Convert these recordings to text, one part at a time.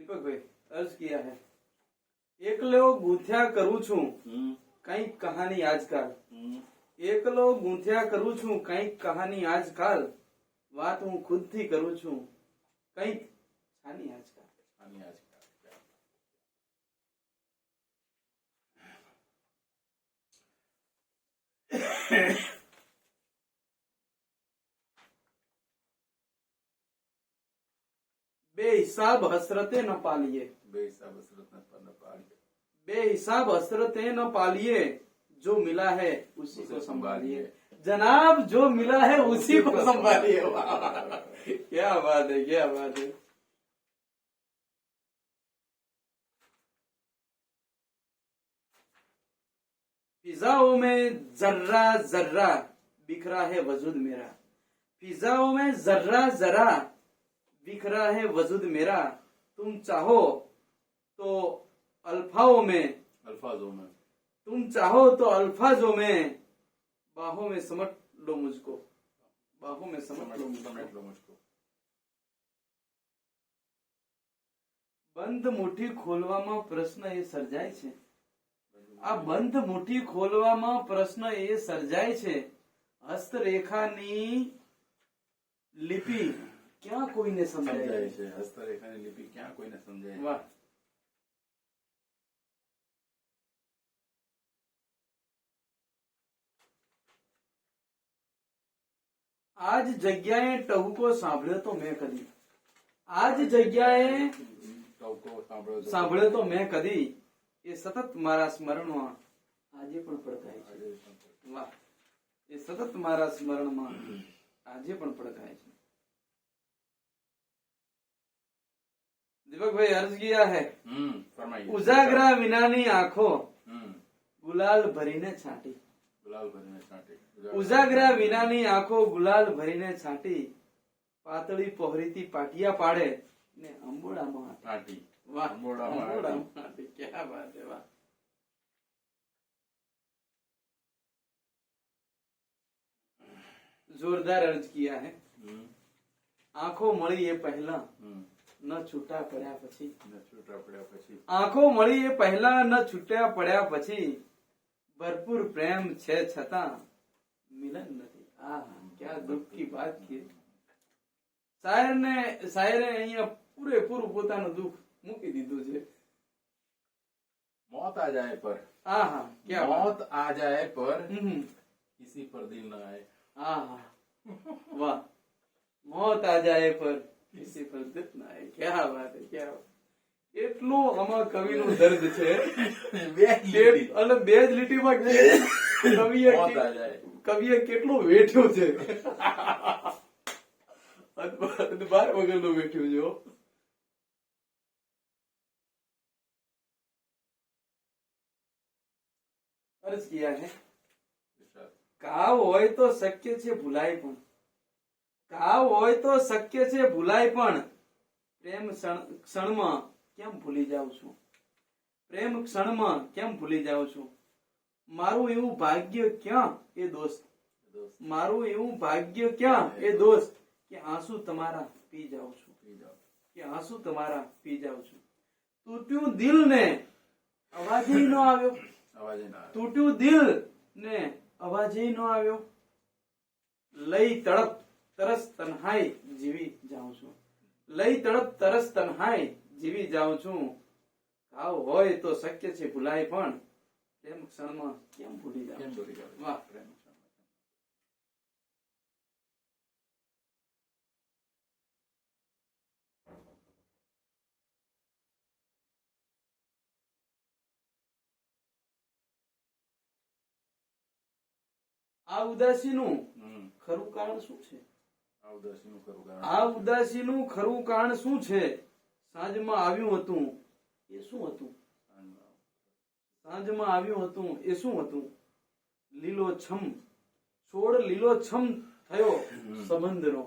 दीपक भाई अर्ज किया है एकलो गूंथ्या करू छू कई कहानी आजकल एकलो गूंथ्या करू छू कई कहानी आजकल વાત હું ખુદથી કરું છું કઈ છાની આજકાલ बेहिसाब हसरते न पालिए बेहिसाब हसरते न पालिए जो मिला है उसी को संभालिए जनाब जो मिला है उसी को संभालिए क्या बात है क्या बात है फिजाओं में जर्रा जर्रा बिखरा है वजूद मेरा फिजाओं में जर्रा जरा बिखरा है वजूद मेरा तुम चाहो तो अल्फाओं में तुम चाहो तो अल्फाजों में बाहों में समट लो मुझको बाहों में समट लो मुझको બંધ મુઠ્ઠી ખોલવામાં પ્રશ્ન એ સર્જાય છે આ બંધ મુઠ્ઠી ખોલવામાં પ્રશ્ન એ સર્જાય છે હસ્તરેખાની લિપિ ક્યાં કોઈને સમજાય છે હસ્તરેખાની લિપિ ક્યાં કોઈને સમજાય વાહ આજ જગ્યાએ ટહુકો સાંભળ્યો તો મેં કદી આજ જગ્યાએ સાંભળ્યો તો મેં કદી એ સતત મારા સ્મરણમાં આજે પણ પડકાય છે વાહ એ સતત મારા સ્મરણમાં આજે પણ પડકાય છે दीपक भाई अर्ज किया है उजागरा विनानी आंखों गुलाल भरीने छाटी उजागरा विनानी आंखों गुलाल भरीने छाटी पातળી પહોરીથી પાટિયા પાડે ને અંબોડામાં ટાટી વાહ અંબોડામાં ટાટી क्या बात है वाह जोरदार अर्ज किया है आंखों મળી એ પહેલા ન છૂટા પડ્યા પછી આંખો મળી એ પહેલા ન છૂટ્યા પડ્યા પછી ભરपूर પ્રેમ છે છતાં મિલન નથી આ क्या दुख की बात की શાયરે અહીંયા પૂરેપૂરું પોતાનું દુઃખ મૂકી દીધું છે मौत आ जाए पर आहा क्या मौत आ जाए पर किसी पर दिल न आए आहा वाह मौत आ जाए पर किसी पर दिल न आए क्या बात है क्या એટલું આમાં કવિનું દર્દ છે અને બે જ લીટીમાં કવિએ કેટલું વેઠ્યું છે બાર વગરનું વેઠ્યું છે अर्ज किया है કાવ હોય તો શક્ય છે ભૂલાય પણ કાવ હોય તો શક્ય છે ભૂલાય પણ પ્રેમ ક્ષણમાં કેમ ભૂલી જાઉં છું પ્રેમ ક્ષણમાં કેમ ભૂલી જાઉં છું મારું એવું ભાગ્ય ક્યાં એ દોસ્ત મારું એવું ભાગ્ય ક્યાં એ દોસ્ત કે આંસુ તમારા પી જાઉં છું કે આંસુ તમારા પી જાઉં છું તૂટ્યું દિલ ને અવાજ ન આવ્યો તૂટ્યું દિલ ને અવાજ ન આવ્યો લઈ તડપ તરસ તન્હાઈ જીવી જાઉં છું લઈ તડપ તરસ તન્હાઈ જીવી જાઉં છું કાવ હોય તો શક્ય છે ભૂલાય પણ પ્રેમ ક્ષણમાં કેમ ભૂલી જાઉં વાહ પ્રેમ આ ઉદાસીનું ખરું કારણ શું છે આ ઉદાસીનું ખરું કારણ શું છે સાંજમાં આવ્યું હતું એ શું હતું સાંજમાં આવ્યું હતું એ શું હતું લીલો છમ છોડ લીલો છમ થયો સંબંધનો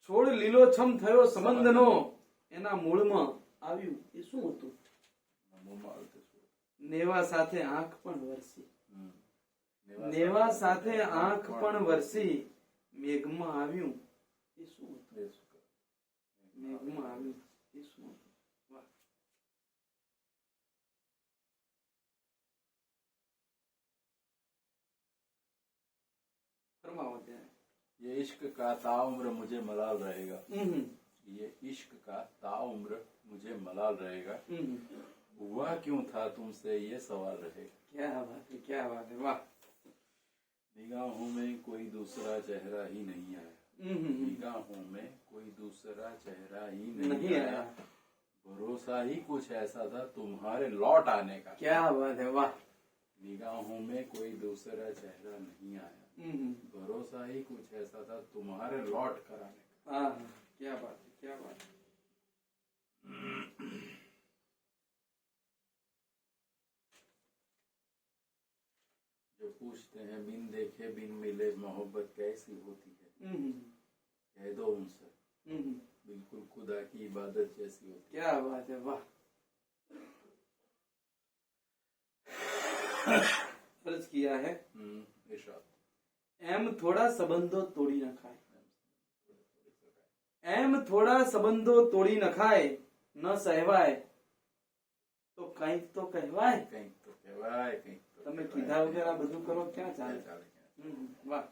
છોડ લીલો છમ થયો સંબંધનો એના મૂળમાં આવ્યું એ શું હતું નેવા સાથે આંખ પણ વરસી નેવા સાથે આંખ પણ વરસી મેઘમાં આવ્યું એ શું હતું મેઘમાં આવ્યું એ શું હતું कमा होते हैं। ये इश्क का ताउम्र मुझे मलाल रहेगा। हम्म, ये इश्क का ताउम्र मुझे मलाल रहेगा। हम्म, हुआ क्यों था तुमसे ये सवाल रहेगा। क्या बात है, क्या बात है, वाह। निगाहों में कोई दूसरा चेहरा ही नहीं आया। निगाहों में कोई दूसरा चेहरा ही नहीं नहीं आया। आया। भरोसा ही कुछ ऐसा था तुम्हारे लौट आने का। क्या बात है, वाह। निगाहों में कोई दूसरा चेहरा नहीं आया। भरोसा ही कुछ ऐसा था तुम्हारे लौट कर आने का। हाँ, क्या बात है, क्या बात है। जो पूछते हैं बिन देखे बिन मिले मोहब्बत कैसी होती है, कह दो उनसे बिल्कुल खुदा की इबादत जैसी होती क्या बात है, वाह। अर्ज किया है, है। इरशाद। एम थोड़ा संबंधो तोड़ी न खाए। एम थोड़ा संबंधो तोड़ी न खाए, न सहवाय तो કંઈક તો કહેવાય। કંઈક તો કહેવાય, કંઈક તો તમે કહેવાય। કીધા વગર આ બધું કરો ક્યાં ચાલે। ચાલે, વાહ।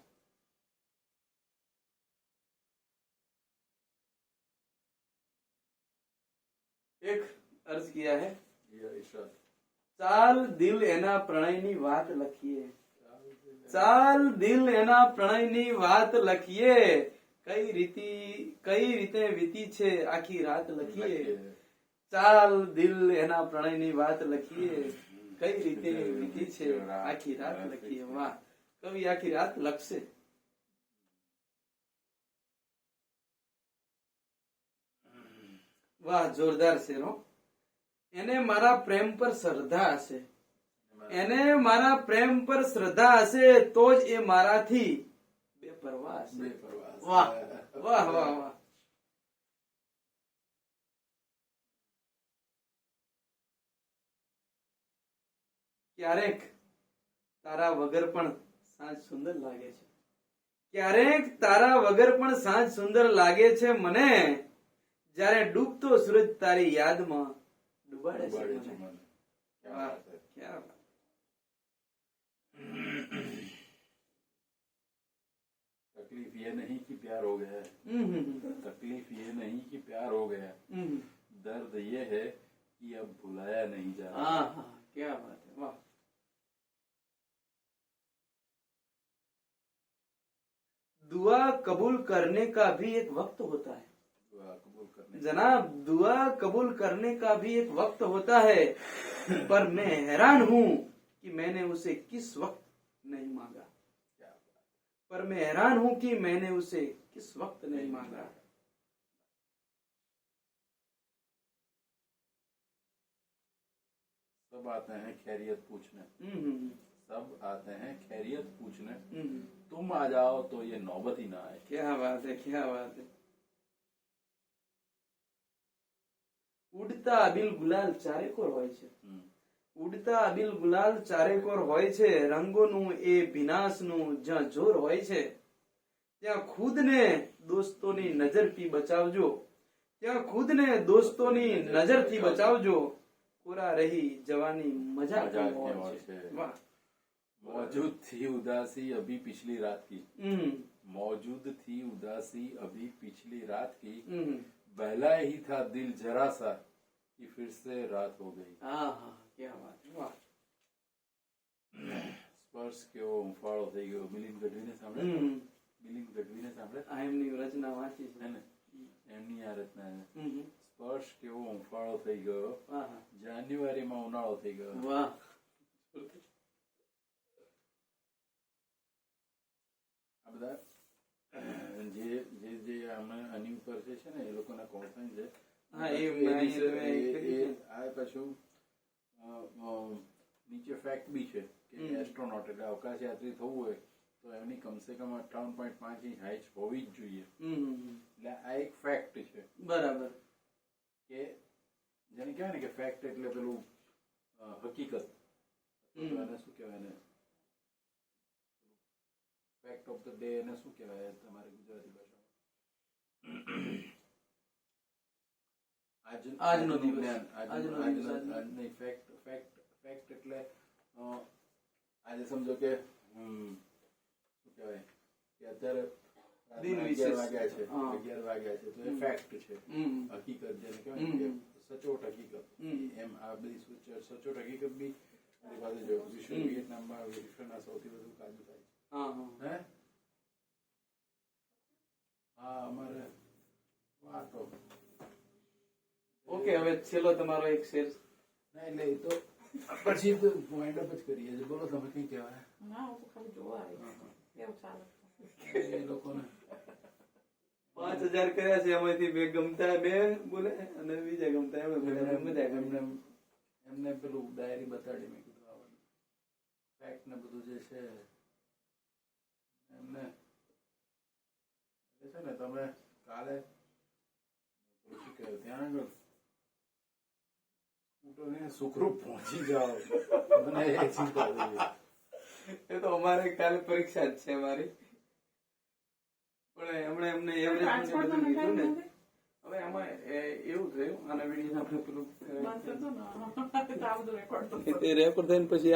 એક અર્જ કિયા હે, ये इरशाद। ચાલ દિલ એના પ્રણયની વાત લખીએ। ચાલ દિલ એના પ્રણયની વાત લખીએ। કઈ રીતે વીતી છે આખી રાત લખીએ। ચાલ દિલ એના પ્રણયની વાત લખીએ। કઈ રીતે વીતી છે આખી રાત લખીએ। વાહ, કવિ આખી રાત લખશે। વાહ, જોરદાર શેર હો। એને મારા પ્રેમ પર શ્રદ્ધા હશે। એને મારા પ્રેમ પર શ્રદ્ધા હશે તો જ એ મારાથી બેપરવાહ હશે। बेपरवाह। વાહ વાહ વાહ વાહ। ક્યારેક તારા વગર પણ સાંજ સુંદર લાગે છે। ક્યારેક તારા વગર પણ સાંજ સુંદર લાગે છે મને। જ્યારે ડૂબતો સૂરજ તારી યાદમાં ડુબાડે છે बड़े મને। जुमन। क्या વાહ, बात है। क्या बात। तकलीफ ये नहीं कि प्यार हो गया है। तकलीफ ये नहीं कि प्यार हो गया है। दर्द ये है कि अब भुलाया नहीं जा रहा। हाँ हाँ, क्या बात है, वाह। दुआ कबूल करने का भी एक वक्त होता है दुआ कबूल करने जनाब। दुआ कबूल करने का भी एक वक्त होता है, पर मैं हैरान हूँ कि मैंने उसे किस वक्त नहीं मांगा। क्या बात। पर मैं हैरान हूँ कि मैंने उसे किस वक्त नहीं मांगा। सब आते हैं खैरियत पूछने। सब आते हैं खैरियत पूछने। तुम आ जाओ तो ये नौबत ही ना आए। क्या बात है, क्या बात है। ઉડતા અબીલ ગુલાલ ચારેકોર હોય છે। ઉડતા અબીલ ગુલાલ ચારેકોર હોય છે। રંગોનું એ ભીનાશનું જ્યાં જોર હોય છે, ત્યાં ખુદને દોસ્તોની નજરથી બચાવજો। ત્યાં ખુદને દોસ્તોની નજરથી બચાવજો। કોરા રહી જવાની મજા मजाक કેવો के હોય और છે। से। વાહ। मौजूद थी उदासी अभी पिछली रात की। मौजूद थी उदासी अभी पिछली रात की। बहला ही था दिल जरा सा कि फिर से रात हो गई। हाँ हाँ, क्या बात है, वाह। સ્પર્શ કેવો હુંફાળો થઈ ગયો। મિલિંદ ગઢવીને સાંભળે? મિલિંદ ગઢવીને સાંભળે? આ એમની રચના વાંચી છે। હે ને? એમની આ રચના છે। હમ, સ્પર્શ કેવો હુંફાળો થઈ ગયો। વાહ જાન્યુઆરીમાં ઉનાળો થઈ ગયો। વાહ। આ બધા જે જે જે આમાં આની ઉપર જે છે ને એ લોકોના કોન્ફરન્સ છે। હા, એ આ પાછું નીચે ફેક્ટ બી છે કે એસ્ટ્રોનોટ એટલે અવકાશ યાત્રી થવું હોય તો એમની કમસે કમ 58.5 ઇંચ હાઈટ હોવી જ જોઈએ। એટલે આ એક ફેક્ટ છે બરાબર। કે જેને કહેવાય ને કે ફેક્ટ એટલે પેલું હકીકત। એને શું કહેવાય ને ફેક્ટ ઓફ ધ ડે એને શું કહેવાય તમારી ગુજરાતી ભાષામાં? આજનો દિવસ। જ્ઞાન। આજનો દિવસ। આજની ફેક્ટ ફેક્ટ ફેક્ટ એટલે આજે સમજો કે શું કહેવાય કે અત્યારે દિન રાતના વિશેષ. 11 વાગ્યા છે હા. 11 વાગ્યા છે તો એ ફેક્ટ છે, હકીકત જેને કહેવાય ને કે સચોટ હકીકત. એમ આ બધી સચોટ હકીકત બી મારી પાસે જો વિયેટનામમાં વિશ્વના સૌથી વધુ કાજુ થાય છે. હા હા હે હા અમારે વાતો ઓકે, હવે છેલ્લો તમારો એક શેર. ના એટલે એ તો પછી તો વાઇન્ડ અપ જ કરીએ છીએ. બોલો તમે કઈ કહેવાય ના હું તો ખાલી જોવા આવી કેવું ચાલે એ લોકોને 5000 કર્યા છે, એમાંથી બે ગમતા બે બોલે અને બીજા ગમતા એમ બોલે. મજા એમને ગમે. એમને પેલું ડાયરી બતાડી મેં કીધું આવવાનું ફેક્ટ ને બધું જે છે એમને એ છે ને તમે કાલે પેલું શું કહેવાય ત્યાં આગળ સ્કૂટરને સુખરૂપ પહોંચી જાઓ મને એ ચિંતા થઈ. એ તો અમારે કાલે પરીક્ષા જ છે અમારી, પણ હમણાં એમને એવરેજ ટ્રાન્સપોર્ટ બધું કીધું ને. નથી હવે આમાં એવું થયું આના વિડીયો આપણે પેલું બંધ કરતો ને આ બધું રેકોર્ડ તો રેકોર્ડ થઈને પછી